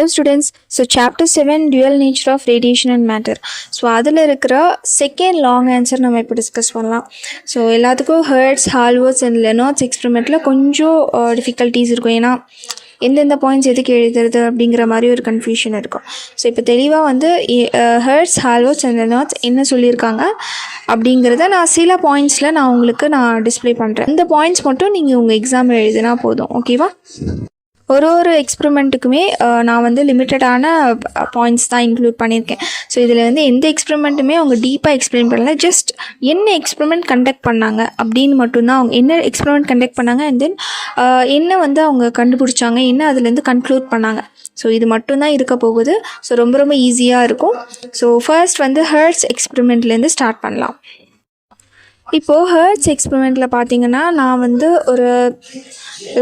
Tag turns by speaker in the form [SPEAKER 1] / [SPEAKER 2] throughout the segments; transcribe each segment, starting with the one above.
[SPEAKER 1] Hello students, so chapter 7 dual nature of radiation and matter. So அதில் இருக்கிற second long answer நம்ம இப்போ discuss பண்ணலாம். ஸோ எல்லாத்துக்கும் ஹெர்ட்ஸ், ஹால்வர்ட்ஸ் அண்ட் லெனார்ட்ஸ் எக்ஸ்பெரிமெண்ட்டில் கொஞ்சம் டிஃபிகல்ட்டிஸ் இருக்கும். ஏன்னா எந்தெந்த பாயிண்ட்ஸ் எதுக்கு எழுதுறது அப்படிங்கிற மாதிரி ஒரு கன்ஃபியூஷன் இருக்கும். ஸோ இப்போ தெளிவாக வந்து ஹெர்ட்ஸ், ஹால்வர்ட்ஸ் அண்ட் லெனார்ட்ஸ் என்ன சொல்லியிருக்காங்க அப்படிங்கிறத நான் சில பாயிண்ட்ஸில் உங்களுக்கு டிஸ்பிளே பண்ணுறேன். இந்த பாயிண்ட்ஸ் மட்டும் நீங்கள் உங்கள் எக்ஸாம் எழுதுனா போதும். ஓகேவா? ஒரு எக்ஸ்பெரிமெண்ட்டுக்குமே நான் வந்து லிமிட்டடான பாயிண்ட்ஸ் தான் இன்க்ளூட் பண்ணியிருக்கேன். ஸோ இதில் வந்து எந்த எக்ஸ்பெரிமெண்ட்டுமே அவங்க டீப்பாக எக்ஸ்பிளைன் பண்ணல. ஜஸ்ட் என்ன எக்ஸ்பெரிமெண்ட் கண்டக்ட் பண்ணாங்க அப்படின்னு மட்டும்தான், அவங்க என்ன எக்ஸ்பெரிமெண்ட் கண்டக்ட் பண்ணாங்க அண்ட் தென் என்ன வந்து அவங்க கண்டுபிடிச்சாங்க, என்ன அதுலேருந்து கன்க்ளூட் பண்ணாங்க. ஸோ இது மட்டும்தான் இருக்க போகுது. ஸோ ரொம்ப ஈஸியாக இருக்கும். ஸோ ஃபர்ஸ்ட் வந்து ஹெர்ட்ஸ் எக்ஸ்பெரிமெண்ட்லேருந்து ஸ்டார்ட் பண்ணலாம். இப்போது ஹெர்ட்ஸ் எக்ஸ்பெரிமெண்ட்டில் பார்த்தீங்கன்னா நான் வந்து ஒரு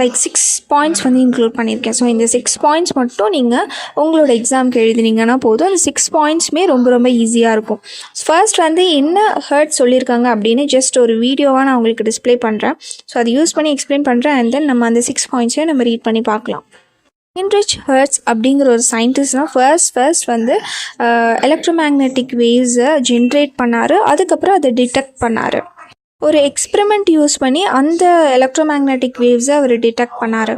[SPEAKER 1] 6 பாயிண்ட்ஸ் வந்து இன்க்ளூட் பண்ணியிருக்கேன். ஸோ இந்த 6 பாயிண்ட்ஸ் மட்டும் நீங்கள் உங்களோட எக்ஸாமுக்கு எழுதினீங்கன்னா போதும். அந்த 6 பாயிண்ட்ஸுமே ரொம்ப ஈஸியாக இருக்கும். ஃபர்ஸ்ட் வந்து என்ன ஹெர்ட்ஸ் சொல்லியிருக்காங்க அப்படின்னு ஜஸ்ட் ஒரு வீடியோவாக நான் உங்களுக்கு டிஸ்பிளே பண்ணுறேன். ஸோ அதை யூஸ் பண்ணி எக்ஸ்பிளைன் பண்ணுறேன் அண்ட் தென் நம்ம அந்த 6 பாயிண்ட்ஸையும் நம்ம ரீட் பண்ணி பார்க்கலாம். ஹைன்ரிச் ஹெர்ட்ஸ் அப்படிங்கிற ஒரு சயின்டிஸ்ட் தான் ஃபர்ஸ்ட் வந்து எலக்ட்ரோமேக்னெட்டிக் வேவ்ஸை ஜென்ரேட் பண்ணார். அதுக்கப்புறம் அதை டிடெக்ட் பண்ணார். ஒரு எக்ஸ்பெரிமெண்ட் யூஸ் பண்ணி அந்த எலக்ட்ரோமேக்னெட்டிக் வேவ்ஸை அவர் டிடெக்ட் பண்ணார்.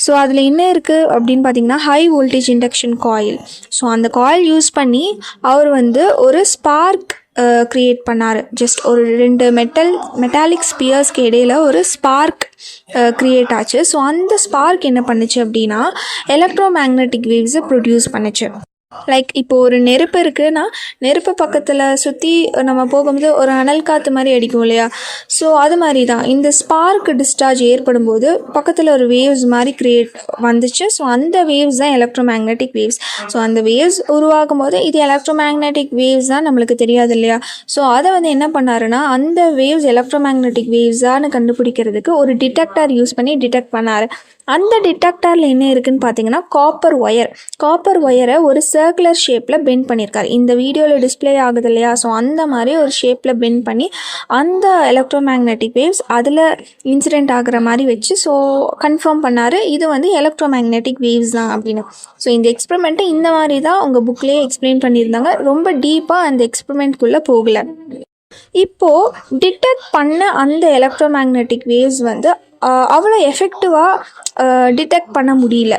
[SPEAKER 1] ஸோ அதில் என்ன இருக்குது அப்படின்னு பார்த்தீங்கன்னா high voltage induction coil. So அந்த காயில் யூஸ் பண்ணி அவர் வந்து ஒரு ஸ்பார்க் க்ரியேட் பண்ணார். ஜஸ்ட் ஒரு 2 மெட்டாலிக் ஸ்பியர்ஸ்க்கு இடையில் ஒரு ஸ்பார்க் க்ரியேட் ஆச்சு. ஸோ அந்த ஸ்பார்க் என்ன பண்ணுச்சு அப்படின்னா எலக்ட்ரோமேக்னெட்டிக் வேவ்ஸை ப்ரொடியூஸ் பண்ணுச்சு. இப்போது ஒரு நெருப்பு இருக்குன்னா நெருப்பு பக்கத்தில் சுற்றி நம்ம போகும்போது ஒரு அனல் காற்று மாதிரி அடிக்கும் இல்லையா? ஸோ அது மாதிரி தான் இந்த ஸ்பார்க் டிஸ்சார்ஜ் ஏற்படும் போது பக்கத்தில் ஒரு வேவ்ஸ் மாதிரி க்ரியேட் வந்துச்சு. ஸோ அந்த வேவ்ஸ் தான் எலக்ட்ரோமேக்னெட்டிக் வேவ்ஸ். ஸோ அந்த வேவ்ஸ் உருவாகும் போது இது எலக்ட்ரோமேக்னெட்டிக் வேவ்ஸ் தான் நம்மளுக்கு தெரியாது இல்லையா? ஸோ அதை வந்து என்ன பண்ணாருன்னா அந்த வேவ்ஸ் எலக்ட்ரோமேக்னெட்டிக் வேவ்ஸான்னு கண்டுபிடிக்கிறதுக்கு ஒரு டிடெக்டர் யூஸ் பண்ணி டிடெக்ட் பண்ணார். அந்த டிடெக்டரில் என்ன இருக்குதுன்னு பார்த்தீங்கன்னா காப்பர் ஒயரை ஒரு சர்க்குலர் ஷேப்பில் பெண்ட் பண்ணியிருக்காரு. இந்த வீடியோவில் டிஸ்பிளே ஆகுது இல்லையா? ஸோ அந்த மாதிரி ஒரு ஷேப்பில் பெண்ட் பண்ணி அந்த எலக்ட்ரோமேக்னெட்டிக் வேவ்ஸ் அதில் இன்சிடென்ட் ஆகிற மாதிரி வச்சு ஸோ கன்ஃபார்ம் பண்ணார் இது வந்து எலக்ட்ரோமேக்னெட்டிக் வேவ்ஸ் தான் அப்படின்னு. ஸோ இந்த எக்ஸ்பெரிமெண்ட்டை இந்த மாதிரி தான் உங்கள் புக்லேயே எக்ஸ்பிளைன் பண்ணியிருந்தாங்க. ரொம்ப டீப்பாக அந்த எக்ஸ்பெரிமெண்ட்குள்ளே போகலை. இப்போது டிடெக்ட் பண்ண அந்த எலக்ட்ரோமேக்னெட்டிக் வேவ்ஸ் வந்து அவ்வளோ எஃபெக்டிவாக டிடெக்ட் பண்ண முடியல.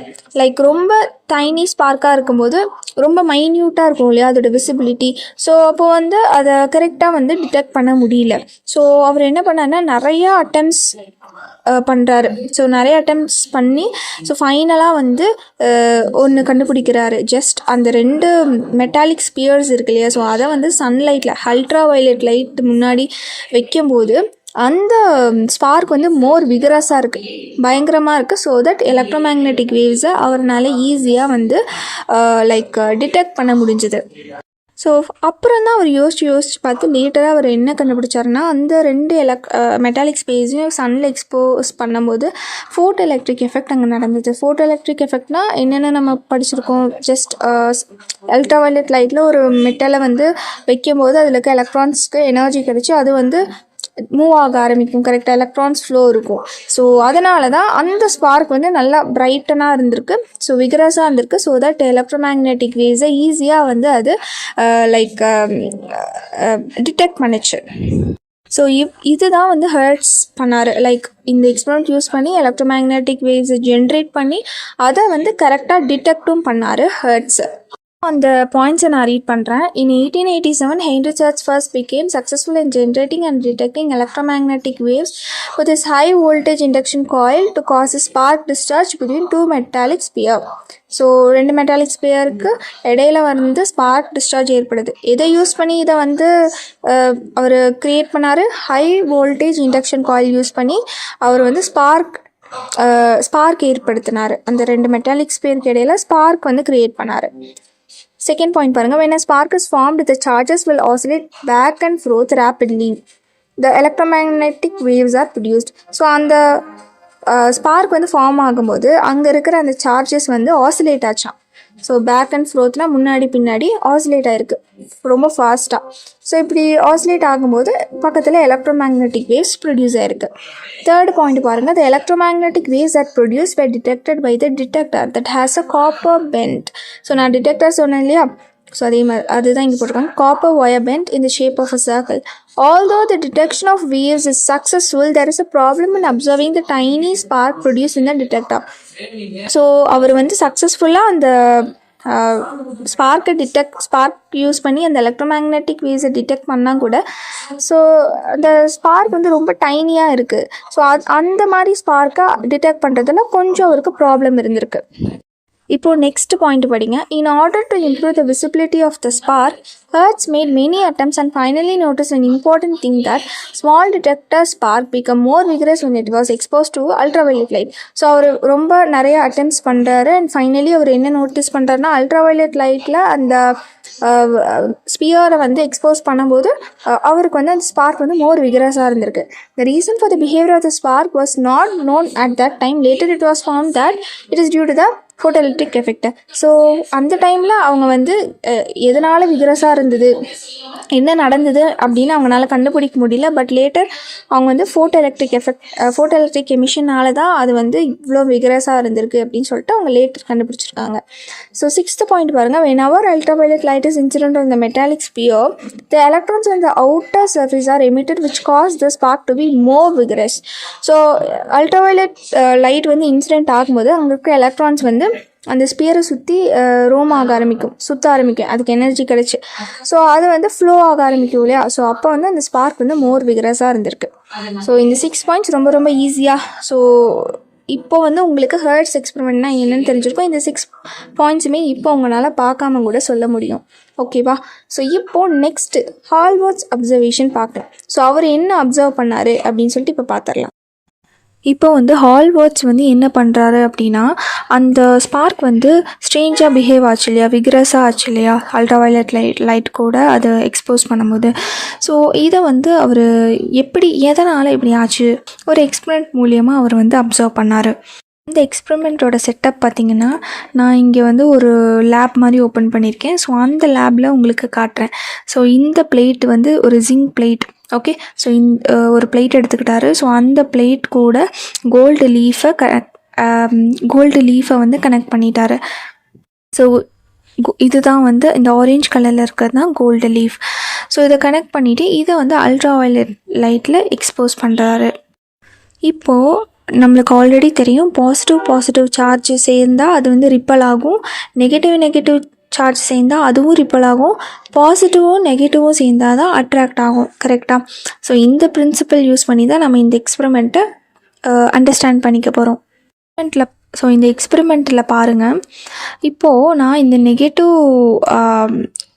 [SPEAKER 1] ரொம்ப டைனி ஸ்பார்க்காக இருக்கும்போது ரொம்ப மைன்யூட்டாக இருக்கும் இல்லையா அதோட விசிபிலிட்டி. ஸோ அப்போது வந்து அதை கரெக்டாக வந்து டிடெக்ட் பண்ண முடியல. ஸோ அவர் என்ன பண்ணாருன்னா நிறையா அட்டெம்ப்ட்ஸ் பண்ணுறாரு. ஸோ நிறைய அட்டெம்ப்ட்ஸ் பண்ணி ஸோ ஃபைனலாக வந்து ஒன்று கண்டுபிடிக்கிறாரு. ஜஸ்ட் அந்த 2 மெட்டாலிக் ஸ்பியர்ஸ் இருக்கு இல்லையா? ஸோ அதை வந்து சன்லைட்டில் அல்ட்ரா வயலட் லைட் முன்னாடி வைக்கும்போது அந்த ஸ்பார்க் வந்து மோர் விகரஸாக இருக்குது, பயங்கரமாக இருக்குது. ஸோ தட் எலக்ட்ரோமேக்னெட்டிக் வேவ்ஸை அவர்னால ஈஸியாக வந்து டிடெக்ட் பண்ண முடிஞ்சுது. ஸோ அப்புறம் தான் அவர் யோசிச்சு பார்த்து லேட்டராக அவர் என்ன கண்டுபிடிச்சாருன்னா அந்த 2 மெட்டாலிக் ஸ்பேஸையும் சன்னில் எக்ஸ்போஸ் பண்ணும்போது ஃபோட்டோஎலக்ட்ரிக் எஃபெக்ட் அங்கே நடந்தது. ஃபோட்டோஎலக்ட்ரிக் எஃபெக்ட்னால் என்னென்ன நம்ம படிச்சிருக்கோம்? ஜஸ்ட் அல்ட்ரா வயலட் லைட்டில் ஒரு மெட்டலை வந்து வைக்கும்போது அதில் இருக்க எலக்ட்ரான்ஸ்க்கு எனர்ஜி கிடைச்சி அது வந்து மூவ் ஆக ஆரம்பிக்கும். கரெக்டாக எலக்ட்ரான்ஸ் ஃப்ளோ இருக்கும். ஸோ அதனால தான் அந்த ஸ்பார்க் வந்து நல்லா பிரைட்டனாக இருந்திருக்கு. ஸோ விகரஸாக இருந்திருக்கு. ஸோ தட் எலக்ட்ரோமேக்னெட்டிக் வேவ்ஸை ஈஸியாக வந்து அது டிடெக்ட் பண்ணுச்சு. ஸோ இதுதான் வந்து ஹெர்ட்ஸ் பண்ணார். இந்த எக்ஸ்பெரிமெண்ட் யூஸ் பண்ணி எலக்ட்ரோமேக்னெட்டிக் வேவ்ஸை ஜென்ரேட் பண்ணி அதை வந்து கரெக்டாக டிடெக்டும் பண்ணார் ஹெர்ட்ஸ். அந்த பாயிண்ட்ஸை நான் ரீட் பண்ணுறேன். In 1887, Heinrich Hertz first became successful in generating and detecting electromagnetic waves with his high voltage induction coil to cause a spark discharge between 2 metallic spheres. So 2 metallic ஸ்பியருக்கு இடையில வந்து ஸ்பார்க் டிஸ்சார்ஜ் ஏற்படுது. எதை use பண்ணி இதை வந்து அவர் create பண்ணார்? High voltage induction coil use பண்ணி அவர் வந்து ஸ்பார்க் ஏற்படுத்தினார். அந்த 2 மெட்டாலிக் ஸ்பியருக்கு இடையில ஸ்பார்க் வந்து க்ரியேட் பண்ணார். செகண்ட் பாயிண்ட் பாருங்கள். When a spark is formed, the charges will oscillate back and forth rapidly. The electromagnetic waves are produced. So அந்த ஸ்பார்க் வந்து ஃபார்ம் ஆகும்போது அங்கே இருக்கிற அந்த சார்ஜஸ் வந்து ஆசிலேட் ஆச்சான். ஸோ பேக் அண்ட் ஃப்ரோத்னால் முன்னாடி பின்னாடி ஆசிலேட் ஆகிருக்கு ரொம்ப ஃபாஸ்ட்டாக. ஸோ இப்படி ஆசிலேட் ஆகும்போது பக்கத்தில் எலக்ட்ரோமேக்னெட்டிக் வேவ்ஸ் ப்ரொடியூஸ் ஆகிருக்கு. தேர்ட் பாயிண்ட் பாருங்கள், the electromagnetic waves that produced were detected by the detector that has a copper bend. So நான் டிடெக்டர் சொன்னேன் இல்லையா, ஸோ அதே மாதிரி அதுதான் இங்கே போட்டிருக்காங்க, copper wire bent in the shape of a circle. Although the detection of waves is successful, there is a problem in observing the tiny spark produced in the detector. So அவர் வந்து சக்ஸஸ்ஃபுல்லாக அந்த spark use பண்ணி அந்த electromagnetic வேவ்ஸை detect பண்ணால் கூட so அந்த spark வந்து ரொம்ப டைனியாக இருக்குது. ஸோ அந்த மாதிரி ஸ்பார்க்கை டிடெக்ட் பண்ணுறதுல கொஞ்சம் அவருக்கு ப்ராப்ளம் இருந்திருக்கு. இப்போது நெக்ஸ்ட் பாயிண்ட் படிங்க. In order to improve the visibility of the spark, Hertz made many attempts and finally noticed an important thing, that small detector spark become more vigorous when it was exposed to ultraviolet light. So அவர் ரொம்ப நிறைய attempts பண்ணுறாரு and finally அவர் என்ன notice பண்ணுறாருன்னா, ultraviolet லைட்டில் அந்த ஸ்பியரை வந்து expose பண்ணும்போது அவருக்கு வந்து அந்த ஸ்பார்க் வந்து மோர் விகரஸாக இருந்திருக்கு. The reason for the behavior of the spark was not known at that time. Later it was found that it is due to the Photoelectric Effect. So அந்த டைமில் அவங்க வந்து எதனால் விகரஸாக இருந்தது, என்ன நடந்தது அப்படின்னு அவங்களால கண்டுபிடிக்க முடியல. பட் லேட்டர் அவங்க வந்து ஃபோட்டோஎலக்ட்ரிக் எமிஷனால் தான் அது வந்து இவ்வளோ விகரஸாக இருந்திருக்கு அப்படின்னு சொல்லிட்டு அவங்க லேட்டர் கண்டுபிடிச்சிருக்காங்க. ஸோ சிக்ஸ்த் பாயிண்ட் பாருங்கள், whenever ultraviolet light is incident on the metallic sphere, the electrons on the outer surface are emitted, which cause the spark to be more vigorous. So ultraviolet light வந்து incident ஆகும்போது அங்கே இருக்க electrons வந்து அந்த ஸ்பியரை சுற்றி சுற்ற ஆரம்பிக்கும், அதுக்கு எனர்ஜி கிடச்சி. ஸோ அது வந்து ஃப்ளோ ஆக ஆரம்பிக்கும் இல்லையா. ஸோ அப்போ வந்து அந்த ஸ்பார்க் வந்து மோர் விகரஸாக இருந்திருக்கு. ஸோ இந்த 6 பாயிண்ட்ஸ் ரொம்ப ரொம்ப ஈஸியாக. ஸோ இப்போ வந்து உங்களுக்கு ஹெர்ட்ஸ் எக்ஸ்பெரிமெண்ட்னா என்னென்னு தெரிஞ்சிருக்கும். இந்த 6 பாயிண்ட்ஸுமே இப்போ உங்களால் பார்க்காம கூட சொல்ல முடியும். ஓகேவா. ஸோ இப்போது நெக்ஸ்ட்டு ஹால்வார்ட்ஸ் அப்சர்வேஷன் பார்க்கலாம். ஸோ அவர் என்ன அப்சர்வ் பண்ணார் அப்படின்னு சொல்லிட்டு இப்போ பார்த்துடலாம். இப்போ வந்து ஹால்வார்ட்ஸ் வந்து என்ன பண்ணுறாரு அப்படின்னா, அந்த ஸ்பார்க் வந்து ஸ்ட்ரேஞ்சாக பிஹேவ் ஆச்சு இல்லையா, விக்ரஸாக ஆச்சு இல்லையா, அல்ட்ராவயலட் லைட் கூட அதை எக்ஸ்போஸ் பண்ணும்போது. ஸோ இதை வந்து அவர் எதனால் இப்படி ஆச்சு ஒரு எக்ஸ்பெரிமெண்ட் மூலியமாக அவர் வந்து அப்சர்வ் பண்ணார். இந்த எக்ஸ்பெரிமெண்ட்டோட செட்டப் பார்த்திங்கன்னா, நான் இங்கே வந்து ஒரு லேப் மாதிரி ஓப்பன் பண்ணியிருக்கேன். ஸோ அந்த லேபில் உங்களுக்கு காட்டுறேன். ஸோ இந்த பிளேட் வந்து ஒரு ஜிங்க் பிளேட். ஓகே. ஸோ ஒரு பிளேட் எடுத்துக்கிட்டாரு. ஸோ அந்த பிளேட் கூட கோல்டு லீஃபை வந்து கனெக்ட் பண்ணிட்டாரு. ஸோ இதுதான் வந்து இந்த ஆரேஞ்ச் கலரில் இருக்கிறது தான் கோல்டு லீஃப். ஸோ இதை கனெக்ட் பண்ணிவிட்டு இதை வந்து அல்ட்ராவயலட் லைட்டில் எக்ஸ்போஸ் பண்ணுறாரு. இப்போது நம்மளுக்கு ஆல்ரெடி தெரியும், பாசிட்டிவ் சார்ஜ் சேர்ந்தால் அது வந்து ரிப்பல் ஆகும், நெகட்டிவ் சார்ஜ் சேர்ந்தால் அதுவும் ரிப்பல் ஆகும், பாசிட்டிவும் நெகட்டிவும் சேர்ந்தால் தான் அட்ராக்ட் ஆகும். கரெக்டாக. ஸோ இந்த பிரின்சிபல் யூஸ் பண்ணி தான் நம்ம இந்த எக்ஸ்பெரிமெண்ட்டை அண்டர்ஸ்டாண்ட் பண்ணிக்க போகிறோம். ஸோ இந்த எக்ஸ்பெரிமெண்ட்டில் பாருங்கள், இப்போது நான் இந்த நெகட்டிவ்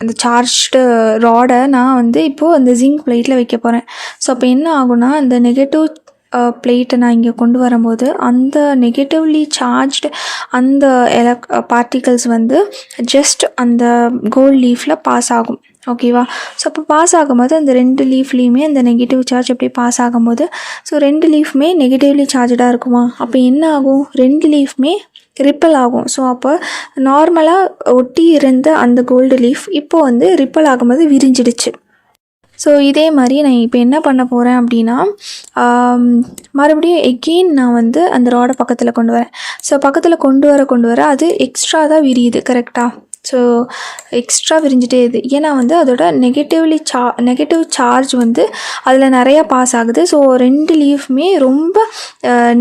[SPEAKER 1] அந்த சார்ஜ்டு ராடை நான் வந்து இப்போது அந்த ஜிங்க் பிளேட்டில் வைக்க போகிறேன். ஸோ அப்போ என்ன ஆகும்னா, அந்த நெகட்டிவ் பிளேட்டை நான் இங்கே கொண்டு வரும்போது அந்த நெகட்டிவ்லி சார்ஜ்டு அந்த பார்ட்டிகல்ஸ் வந்து ஜஸ்ட் அந்த கோல்ட் லீஃபில் பாஸ் ஆகும். ஓகேவா. ஸோ அப்போ பாஸ் ஆகும்போது அந்த 2 லீஃப்லேயுமே அந்த நெகட்டிவ் சார்ஜ் எப்படி பாஸ் ஆகும்போது, ஸோ 2 லீஃப்மே நெகட்டிவ்லி சார்ஜாக இருக்குமா, அப்போ என்ன ஆகும், 2 லீஃப்மே ரிப்பல் ஆகும். ஸோ அப்போ நார்மலாக ஒட்டி இருந்த அந்த கோல்டு லீஃப் இப்போது வந்து ரிப்பல் ஆகும்போது விரிஞ்சிடுச்சு. ஸோ இதே மாதிரி நான் இப்போ என்ன பண்ண போகிறேன் அப்படின்னா, மறுபடியும் எகெயின் நான் வந்து அந்த ராடை பக்கத்தில் கொண்டு வரேன். ஸோ பக்கத்தில் கொண்டு வர அது எக்ஸ்ட்ரா தான் விரியுது. கரெக்டாக. ஸோ எக்ஸ்ட்ரா விரிஞ்சிட்டே இது, ஏன்னா வந்து அதோட நெகட்டிவ் சார்ஜ் வந்து அதில் நிறையா பாஸ் ஆகுது. ஸோ 2 லீஃப்மே ரொம்ப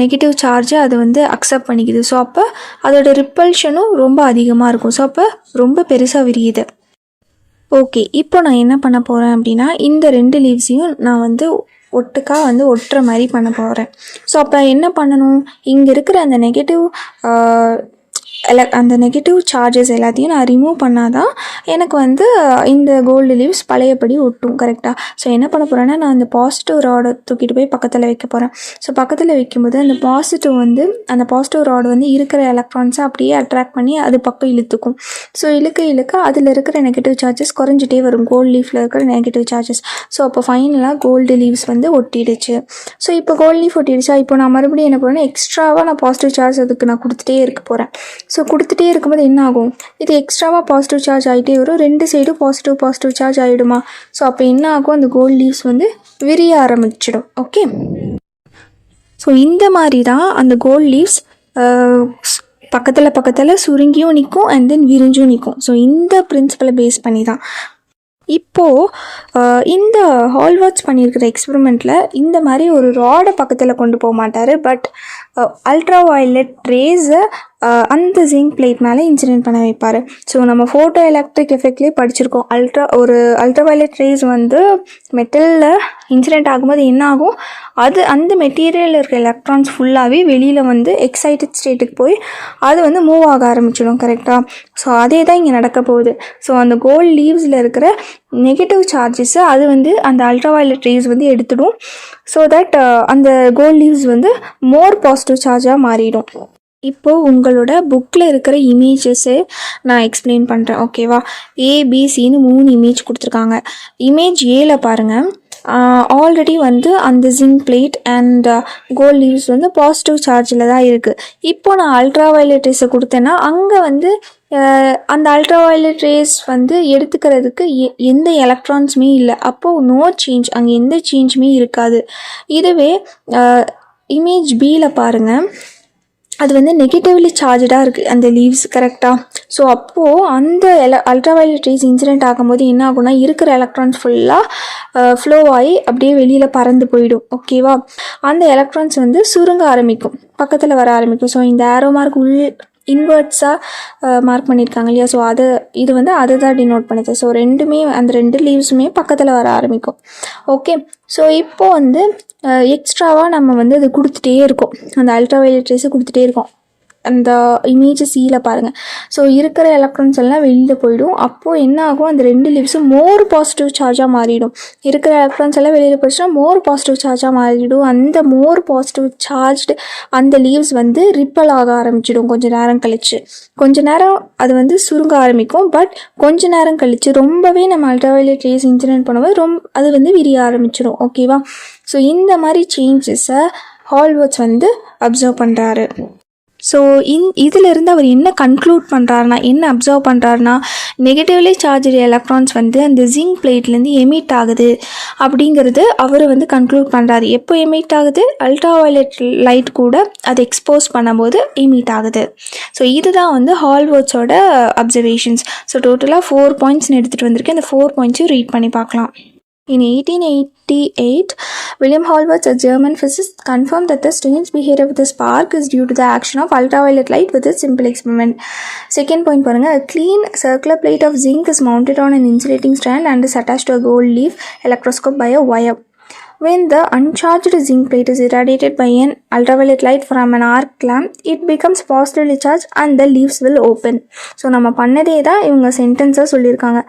[SPEAKER 1] நெகட்டிவ் சார்ஜை அது வந்து அக்செப்ட் பண்ணிக்குது. ஸோ அப்போ அதோட ரிப்பல்ஷனும் ரொம்ப அதிகமாக இருக்கும். ஸோ அப்போ ரொம்ப பெருசாக விரியுது. ஓகே. இப்போ நான் என்ன பண்ண போகிறேன் அப்படின்னா, இந்த 2 லீவ்ஸையும் நான் வந்து ஒட்டுக்கா வந்து ஒட்டுற மாதிரி பண்ண போகிறேன். ஸோ அப்போ என்ன பண்ணணும், இங்கே இருக்கிற அந்த நெகட்டிவ் சார்ஜஸ் எல்லாத்தையும் நான் ரிமூவ் பண்ணால் தான் எனக்கு வந்து இந்த கோல்டு லீவ்ஸ் பழையபடி ஒட்டும். கரெக்டாக. ஸோ என்ன பண்ண போகிறேன்னா, நான் அந்த பாசிட்டிவ் ராடை தூக்கிட்டு போய் பக்கத்தில் வைக்க போகிறேன். ஸோ பக்கத்தில் வைக்கும்போது அந்த பாசிட்டிவ் ராடு வந்து இருக்கிற எலக்ட்ரான்ஸை அப்படியே அட்ராக்ட் பண்ணி அது பக்கம் இழுத்துக்கும். ஸோ இழுக்க அதில் இருக்கிற நெகட்டிவ் சார்ஜஸ் குறைஞ்சிட்டே வரும், கோல்டு லீஃபில் இருக்கிற நெகட்டிவ் சார்ஜஸ். ஸோ அப்போ ஃபைனலாக கோல்டு லீவ்ஸ் வந்து ஒட்டிடுச்சு. ஸோ இப்போ கோல்டு லீஃப் ஒட்டிடுச்சா, இப்போ நான் மறுபடியும் என்ன பண்ணுறேன்னா, எக்ஸ்ட்ராவாக நான் பாசிட்டிவ் சார்ஜ் அதுக்கு நான் கொடுத்துட்டே இருக்க போகிறேன். ஸோ கொடுத்துட்டே இருக்கும்போது என்ன ஆகும், இது எக்ஸ்ட்ராவாக பாசிட்டிவ் சார்ஜ் ஆகிட்டே வரும், ரெண்டு சைடும் பாசிட்டிவ் சார்ஜ் ஆகிடுமா. ஸோ அப்போ என்ன ஆகும், அந்த கோல்ட் லீவ்ஸ் வந்து விரிய ஆரம்பிச்சிடும். ஓகே, ஸோ இந்த மாதிரி தான் அந்த கோல்ட் லீவ்ஸ் பக்கத்தில் சுருங்கியும் நிற்கும் அண்ட் தென் விரிஞ்சும் நிற்கும். ஸோ இந்த பிரின்சிபலை பேஸ் பண்ணி தான் இப்போது இந்த ஹால்வாட்ஸ் பண்ணியிருக்கிற எக்ஸ்பெரிமெண்ட்டில் இந்த மாதிரி ஒரு ராடை பக்கத்தில் கொண்டு போக மாட்டார், பட் அல்ட்ரா வயலட் ரேஸை அந்த ஜிங்க் பிளேட் மேலே இன்சிடென்ட் பண்ண வைப்பார். ஸோ நம்ம ஃபோட்டோ எலக்ட்ரிக் எஃபெக்ட்லேயே படிச்சிருக்கோம், அல்ட்ரா வயலட் ரேஸ் வந்து மெட்டலில் இன்சிடென்ட் ஆகும்போது என்ன ஆகும், அது அந்த மெட்டீரியலில் இருக்கிற எலக்ட்ரான்ஸ் ஃபுல்லாகவே வெளியில் வந்து எக்ஸைட்டட் ஸ்டேட்டுக்கு போய் அது வந்து மூவ் ஆக ஆரம்பிச்சிடும். கரெக்டாக? ஸோ அதே தான் இங்கே நடக்க போகுது. ஸோ அந்த கோல்ட் லீவ்ஸில் இருக்கிற நெகட்டிவ் சார்ஜஸை அது வந்து அந்த அல்ட்ரா வயலட் ரேஸ் வந்து எடுத்துடும். ஸோ தட் அந்த கோல்ட் லீவ்ஸ் வந்து மோர் பாசிட்டிவ் சார்ஜாக மாறிடும். இப்போது உங்களோட புக்கில் இருக்கிற இமேஜஸை நான் எக்ஸ்பிளைன் பண்ணுறேன். ஓகேவா? ஏபிசின்னு 3 இமேஜ் கொடுத்துருக்காங்க. இமேஜ் ஏல பாருங்கள், ஆல்ரெடி வந்து அந்த zinc plate and gold leaves வந்து பாசிட்டிவ் சார்ஜில் தான் இருக்குது. இப்போ நான் அல்ட்ரா வயலட் ரேஸை கொடுத்தேன்னா அங்கே வந்து அந்த அல்ட்ரா வயலட் ரேஸ் வந்து எடுத்துக்கிறதுக்கு எந்த எலக்ட்ரான்ஸுமே இல்லை. அப்போது நோ சேஞ்ச், அங்கே எந்த சேஞ்சுமே இருக்காது. இதுவே இமேஜ் பியில் பாருங்கள், அது வந்து நெகட்டிவ்லி சார்ஜாக இருக்குது அந்த லீவ்ஸ். கரெக்டாக? ஸோ அப்போது அந்த அல்ட்ரா வயலட் ரேஸ் இன்சிடென்ட் ஆகும்போது என்ன ஆகும்னா இருக்கிற எலக்ட்ரான்ஸ் ஃபுல்லாக ஃப்ளோ ஆகி அப்படியே வெளியில் பறந்து போயிடும். ஓகேவா? அந்த எலக்ட்ரான்ஸ் வந்து சுருங்க ஆரம்பிக்கும், பக்கத்தில் வர ஆரம்பிக்கும். ஸோ இந்த ஆரோ மார்க் இன்வெர்ட்ஸாக மார்க் பண்ணியிருக்காங்க இல்லையா? ஸோ இது வந்து அதை தான் டினோட் பண்ணுது. ஸோ ரெண்டுமே அந்த 2 லீவ்ஸுமே பக்கத்தில் வர ஆரம்பிக்கும். ஓகே, ஸோ இப்போது வந்து எக்ஸ்ட்ராவாக நம்ம வந்து அது கொடுத்துட்டே இருக்கோம், அந்த அல்ட்ரா வயலட் ரேஸை கொடுத்துட்டே இருக்கோம். அந்த இமேஜ் சீல பாருங்கள். ஸோ இருக்கிற எலக்ட்ரான்ஸ் எல்லாம் வெளியில் போயிடும். அப்போது என்ன ஆகும், அந்த 2 லீவ்ஸும் மோர் பாசிட்டிவ் சார்ஜாக மாறிடும். இருக்கிற எலக்ட்ரான்ஸ் எல்லாம் வெளியில் போயிடுச்சுன்னா மோர் பாசிட்டிவ் சார்ஜாக மாறிடும். அந்த மோர் பாசிட்டிவ் சார்ஜ்டு அந்த லீவ்ஸ் வந்து ரிப்பல் ஆக ஆரம்பிச்சிடும். கொஞ்சம் நேரம் கழிச்சு அது வந்து சுருங்க ஆரம்பிக்கும். பட் கொஞ்ச நேரம் கழிச்சு ரொம்பவே நம்ம அல்ட்ராவயலட் ரேஸ் இன்சிடென்ட் பண்ணும்போது அது வந்து விரிய ஆரம்பிச்சிடும். ஓகேவா? ஸோ இந்த மாதிரி சேஞ்சஸை ஹால்வர்ட்ஸ் வந்து அப்சர்வ் பண்ணுறாரு. ஸோ இதிலிருந்து அவர் என்ன கன்க்ளூட் பண்ணுறாருனா, என்ன அப்சர்வ் பண்ணுறாருனா, நெகட்டிவ்லி சார்ஜ் எலக்ட்ரான்ஸ் வந்து அந்த ஜிங்க் பிளேட்லேருந்து எமிட் ஆகுது அப்படிங்கிறது அவர் வந்து கன்க்ளூட் பண்ணுறாரு. எப்போ எமிட் ஆகுது? அல்ட்ரா வயலட் லைட் கூட அதை எக்ஸ்போஸ் பண்ணும்போது எமிட் ஆகுது. ஸோ இதுதான் வந்து ஹால்வர்ட்ஸோட அப்சர்வேஷன்ஸ். ஸோ டோட்டலாக 4 பாயிண்ட்ஸ்னு எடுத்துகிட்டு வந்திருக்கேன். இந்த 4 பாயிண்ட்ஸையும் ரீட் பண்ணி பார்க்கலாம். In 1888, William Hallwachs, a German physicist, confirmed that the strange behavior of the spark is due to the action of ultraviolet light with a simple experiment. Second point parunga, a clean circular plate of zinc is mounted on an insulating strand and is attached to a gold leaf electroscope by a wire. When the uncharged zinc plate is irradiated by an ultraviolet light from an arc lamp, it becomes positively charged and the leaves will open. So நம்ம பண்ணதே தான் இவங்க சென்டென்ஸாக சொல்லியிருக்காங்க.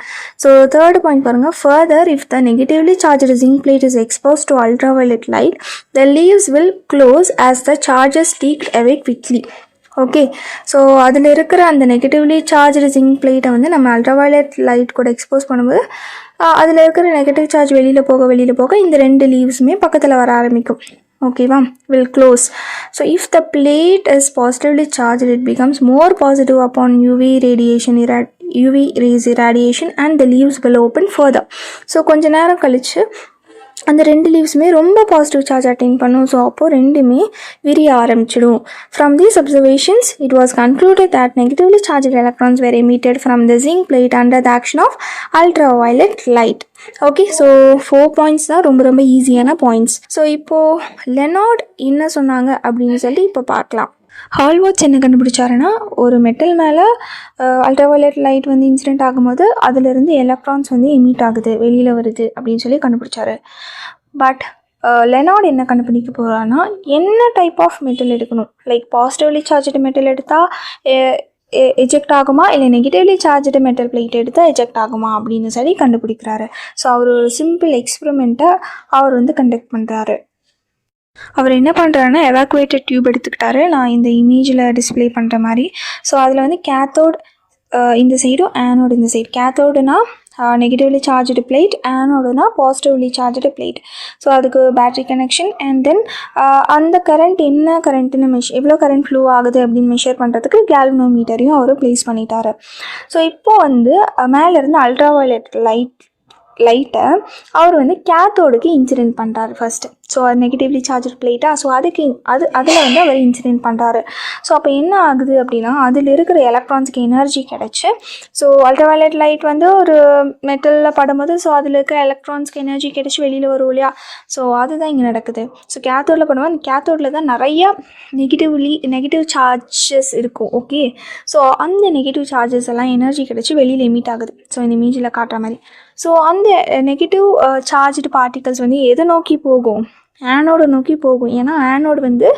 [SPEAKER 1] So third point பாருங்கள், further if the negatively charged zinc plate is exposed to ultraviolet light, the leaves will close as the charges leaked away quickly. Okay, so அதில் இருக்கிற அந்த negatively charged zinc பிளேட்டை வந்து நம்ம அல்ட்ராவயலட் லைட் கூட expose பண்ணும்போது அதில் இருக்கிற நெகட்டிவ் சார்ஜ் வெளியில் போக இந்த 2 லீவ்ஸுமே பக்கத்தில் வர ஆரம்பிக்கும். ஓகேவா? will close. So if the plate is positively charged, it becomes more positive upon UV rays irradiation and the leaves will open further. So கொஞ்ச நேரம் கழிச்சு அந்த 2 லீவ்ஸுமே ரொம்ப பாசிட்டிவ் சார்ஜ் அட்டைன் பண்ணும். ஸோ அப்போது ரெண்டுமே விரிய ஆரம்பிச்சிடும். From these observations it was concluded that negatively charge electrons were emitted from the zinc plate under the action of ultraviolet light. Okay, so 4 points தான் ரொம்ப ஈஸியான பாயிண்ட்ஸ். ஸோ இப்போது Lenard என்ன சொன்னாங்க அப்படின்னு சொல்லி இப்போ பார்க்கலாம். ஹால்வர்ட்ஸ் என்ன கண்டுபிடிச்சாருன்னா, ஒரு மெட்டல் மேலே அல்ட்ராவயலட் லைட் வந்து இன்சிடென்ட் ஆகும்போது அதிலிருந்து எலக்ட்ரான்ஸ் வந்து எமிட் ஆகுது, வெளியில் வருது அப்படின்னு சொல்லி கண்டுபிடிச்சாரு. பட் லெனார்ட் என்ன கண்டுபிடிக்க போகிறான்னா, என்ன டைப் ஆஃப் மெட்டல் எடுக்கணும், லைக் பாசிட்டிவ்லி சார்ஜ்டு மெட்டல் எடுத்தால் எஜெக்ட் ஆகுமா, இல்லை நெகட்டிவ்லி சார்ஜ்டு மெட்டல் பிளேட் எடுத்தால் எஜெக்ட் ஆகுமா அப்படின்னு சொல்லி கண்டுபிடிக்கிறாரு. ஸோ அவர் ஒரு சிம்பிள் எக்ஸ்பெரிமெண்ட்டை அவர் வந்து கண்டக்ட் பண்ணுறாரு. அவர் என்ன பண்ணுறாருன்னா, எவாக்குவேட்டட் டியூப் எடுத்துக்கிட்டாரு, நான் இந்த இமேஜில் டிஸ்பிளே பண்ணுற மாதிரி. ஸோ அதில் வந்து கேத்தோட் இந்த சைடும் ஆனோடு இந்த சைடு. கேத்தோடுனா நெகட்டிவ்லி சார்ஜ்டு பிளேட், ஆனோடுனா பாசிட்டிவ்லி சார்ஜ்டு பிளேட். ஸோ அதுக்கு பேட்ரி கனெக்ஷன் அண்ட் தென் அந்த கரண்ட் என்ன கரண்ட்டுன்னு எவ்வளோ கரண்ட் ஃப்ளோ ஆகுது அப்படின்னு மெஷர் பண்ணுறதுக்கு கேல்வனோமீட்டரையும் அவர் ப்ளேஸ் பண்ணிட்டாரு. ஸோ இப்போ வந்து மேலேருந்து அல்ட்ராவயலட் லைட்டை அவர் வந்து கேத்தோடுக்கு இன்சிடென்ட் பண்ணுறாரு ஃபஸ்ட்டு. ஸோ அது நெகட்டிவ்லி சார்ஜ் பிளேட்டாக, ஸோ அதில் வந்து அவர் இன்சிடென்ட் பண்ணுறாரு. ஸோ அப்போ என்ன ஆகுது அப்படின்னா அதில் இருக்கிற எலக்ட்ரான்ஸுக்கு எனர்ஜி கிடச்சி, ஸோ அல்ட்ராவயலட் லைட் வந்து ஒரு மெட்டலில் படும்போது ஸோ அதில் இருக்கிற எலக்ட்ரான்ஸ்க்கு எனர்ஜி கிடச்சி வெளியில் வரும் இல்லையா. ஸோ அதுதான் இங்கே நடக்குது. ஸோ கேத்தோடில் படும்போது அந்த கேத்தோடில் தான் நிறையா நெகட்டிவ் சார்ஜஸ் இருக்கும். ஓகே, ஸோ அந்த நெகட்டிவ் சார்ஜஸ் எல்லாம் எனர்ஜி கிடச்சி வெளியில் எமிட் ஆகுது. ஸோ இந்த இமேஜில் காட்டுற மாதிரி. ஸோ அந்த நெகட்டிவ் சார்ஜ்டு பார்ட்டிகல்ஸ் வந்து எதை நோக்கி போகும்? ஆனோடு நோக்கி போகும். ஏன்னா ஆனோடு வந்து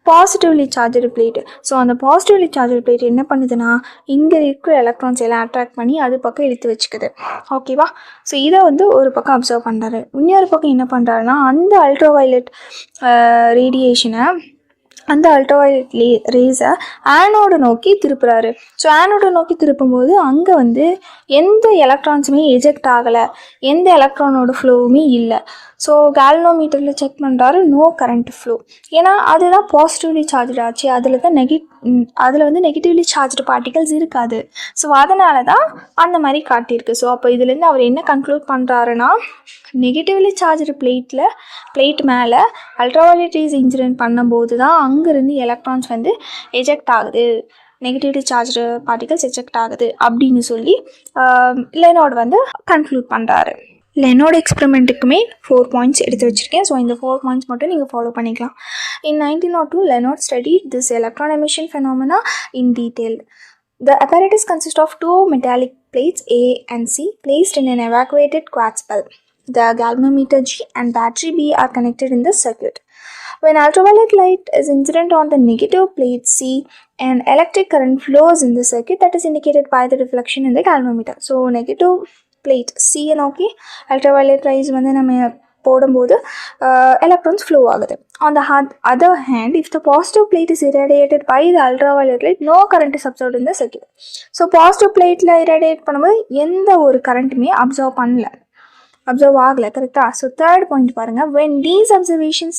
[SPEAKER 1] பாசிட்டிவ்லி சார்ஜ்டு பிளேட்டு. ஸோ அந்த பாசிட்டிவ்லி சார்ஜ்டு பிளேட் என்ன பண்ணுதுன்னா இங்கே இருக்கிற எலக்ட்ரான்ஸ் எல்லாம் அட்ராக்ட் பண்ணி அது பக்கம் இழுத்து வச்சுக்குது. ஓகேவா? ஸோ இதை வந்து ஒரு பக்கம் அப்சர்வ் பண்ணுறாரு. இன்னொரு பக்கம் என்ன பண்ணுறாருன்னா அந்த அல்ட்ராவயலட் ரேடியேஷனை, அந்த அல்ட்ராவயலட் ரேஸை ஆனோடு நோக்கி திருப்புறாரு. ஸோ ஆனோடு நோக்கி திருப்பும்போது அங்கே வந்து எந்த எலக்ட்ரான்ஸுமே எஜெக்ட் ஆகலை, எந்த எலக்ட்ரானோட ஃப்ளோவுமே இல்லை. ஸோ கேல்வனோமீட்டரில் செக் பண்ணுறாரு, நோ கரண்ட் ஃப்ளோ. ஏன்னா அதுதான் பாசிட்டிவ்லி சார்ஜ் ஆச்சு, அதில் வந்து நெகட்டிவ்லி சார்ஜ்டு பார்ட்டிகல்ஸ் இருக்காது. ஸோ அதனால தான் அந்த மாதிரி காட்டியிருக்கு. ஸோ அப்போ இதுலேருந்து அவர் என்ன கன்க்ளூட் பண்ணுறாருன்னா நெகட்டிவ்லி சார்ஜ்டு பிளேட் மேலே அல்ட்ராவயலட் ரேஸ் இன்சிடென்ட் பண்ணும்போது தான் அங்கேருந்து எலக்ட்ரான்ஸ் வந்து எஜெக்ட் ஆகுது, நெகட்டிவ்லி சார்ஜ்டு பார்ட்டிகல்ஸ் எஜெக்ட் ஆகுது அப்படின்னு சொல்லி லெனார்ட் வந்து கன்க்ளூட் பண்ணுறாரு. லெனார்ட் எக்ஸ்பெரிமெண்ட்டுக்குமே 4 பாயிண்ட்ஸ் எடுத்து வச்சுருக்கேன். ஸோ இந்த 4 பாயிண்ட்ஸ் மட்டும் நீங்கள் ஃபாலோ பண்ணிக்கலாம். In 1902, Lenard studied this electron emission phenomena in detail. The apparatus consists of 2 metallic plates A and C placed in an evacuated quartz bulb. The galvanometer G and battery B are connected in the circuit. When ultraviolet light is incident on the negative plate C, an electric current flows in the circuit that is indicated by the reflection in the galvanometer. So negative plate C நோக்கி ultraviolet rice வந்து நம்ம போடும்போது electrons flow ஆகுது. On the other hand, if the positive plate is irradiated by the ultraviolet light, no current is observed in the circuit. So positive plateல irradiate பண்ணும்போது எந்த ஒரு கரண்ட்டுமே observe ஆகலை. கரெக்டாக? ஸோ தேர்ட் பாயிண்ட் பாருங்கள். When these observations,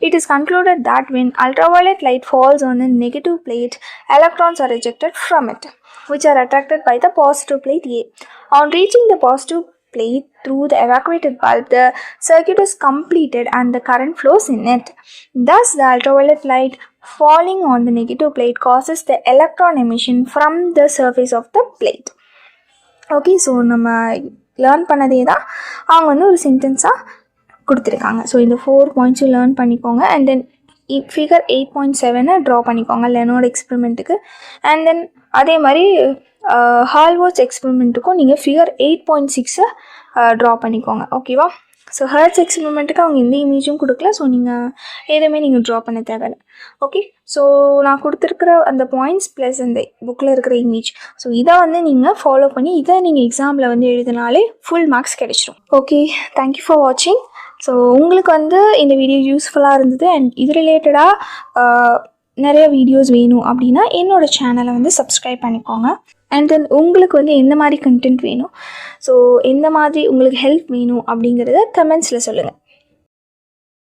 [SPEAKER 1] it is concluded that when ultraviolet light falls on the negative plate, electrons are ejected from it, which are attracted by the positive plate A. On reaching the positive plate through the evacuated bulb, the circuit is completed and the current flows in it. Thus, the ultraviolet light falling on the negative plate causes the electron emission from the surface of the plate. Okay, so நம்ம learn பண்ணதே தான் அவங்க வந்து ஒரு சென்டென்ஸாக கொடுத்துருக்காங்க. So இந்த 4 பாயிண்ட்ஸும் learn பண்ணிக்கோங்க. And then figure 8.7 draw பண்ணிக்கோங்க லெனார்ட் எக்ஸ்பெரிமெண்ட்டுக்கு. அண்ட் தென் அதே மாதிரி ஹால்வாக்ஸ் எக்ஸ்பெரிமெண்ட்டுக்கும் நீங்கள் ஃபிகர் 8.6 ட்ரா பண்ணிக்கோங்க. ஓகேவா? ஸோ ஹெர்ட்ஸ் எக்ஸ்பெரிமெண்ட்டுக்கு அவங்க எந்த இமேஜும் கொடுக்கல. ஸோ நீங்கள் எதுவுமே நீங்கள் ட்ரா பண்ண தேவையில்லை. ஓகே, ஸோ நான் கொடுத்துருக்குற அந்த பாயிண்ட்ஸ் ப்ளஸ் அந்த புக்கில் இருக்கிற இமேஜ், ஸோ இதை வந்து நீங்கள் ஃபாலோ பண்ணி இதை நீங்கள் எக்ஸாமில் வந்து எழுதினாலே ஃபுல் மார்க்ஸ் கிடைச்சிடும். ஓகே, தேங்க்யூ ஃபார் வாட்சிங். ஸோ உங்களுக்கு வந்து இந்த வீடியோ யூஸ்ஃபுல்லாக இருந்தது அண்ட் இது ரிலேட்டடாக நிறைய வீடியோஸ் வேணும் அப்படின்னா என்னோடய சேனலை வந்து சப்ஸ்கிரைப் பண்ணிக்கோங்க. அண்ட் தென் உங்களுக்கு வந்து எந்த மாதிரி கண்டென்ட் வேணும், ஸோ எந்த மாதிரி உங்களுக்கு ஹெல்ப் வேணும் அப்படிங்கிறத கமெண்ட்ஸில் சொல்லுங்கள்.